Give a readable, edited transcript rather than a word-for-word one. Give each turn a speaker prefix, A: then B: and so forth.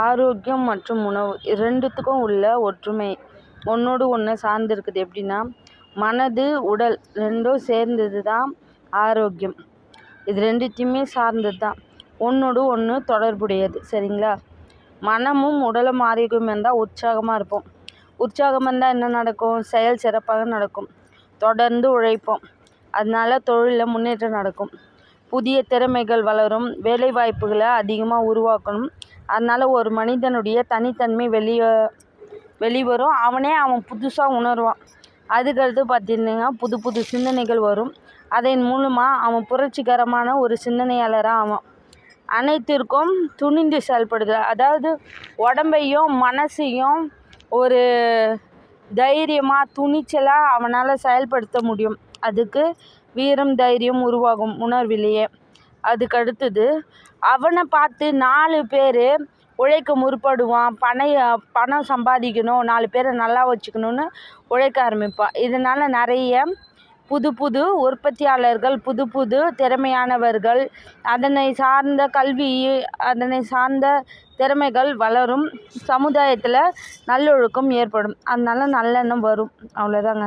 A: ஆரோக்கியம் மற்றும் உணவு ரெண்டுத்துக்கும் உள்ள ஒற்றுமை ஒன்றோடு ஒன்று சார்ந்திருக்குது. எப்படின்னா, மனது உடல் ரெண்டும் சேர்ந்தது தான் ஆரோக்கியம். இது ரெண்டுத்தையுமே சார்ந்தது தான், ஒன்றோடு ஒன்று தொடர்புடையது. சரிங்களா? மனமும் உடலும் ஆரோக்கியம் இருந்தால் உற்சாகமாக இருப்போம். உற்சாகம் இருந்தால் என்ன நடக்கும்? செயல் சிறப்பாக நடக்கும். தொடர்ந்து உழைப்போம். அதனால தொழிலில் முன்னேற்றம் நடக்கும். புதிய திறமைகள் வளரும். வேலைவாய்ப்புகளை அதிகமாக உருவாக்கணும். அதனால் ஒரு மனிதனுடைய தனித்தன்மை வெளிவரும். அவன் புதுசாக உணர்வான். அதுக்கடுத்து பார்த்திங்கன்னா புது புது சிந்தனைகள் வரும். அதன் மூலமாக அவன் புரட்சிகரமான ஒரு சிந்தனையாளராக ஆவான். அனைத்திற்கும் துணிந்து செயல்படுதல், அதாவது உடம்பையும் மனசையும் ஒரு தைரியமாக துணிச்சலாக அவனால் செயல்படுத்த முடியும். அதுக்கு வீரம் தைரியம் உருவாகும் உணர்விலேயே. அதுக்கடுத்தது அவனை பார்த்து 4 பேர் உழைக்க முற்படுவான். பணம் சம்பாதிக்கணும், 4 பேரை நல்லா வச்சுக்கணுன்னு உழைக்க ஆரம்பிப்பான். இதனால் நிறைய புது புது உற்பத்தியாளர்கள், புது புது திறமையானவர்கள், அதனை சார்ந்த கல்வி, அதனை சார்ந்த திறமைகள் வளரும். சமுதாயத்தில் நல்லொழுக்கம் ஏற்படும். அதனால் நல்லெண்ணம் வரும். அவ்வளோதாங்க.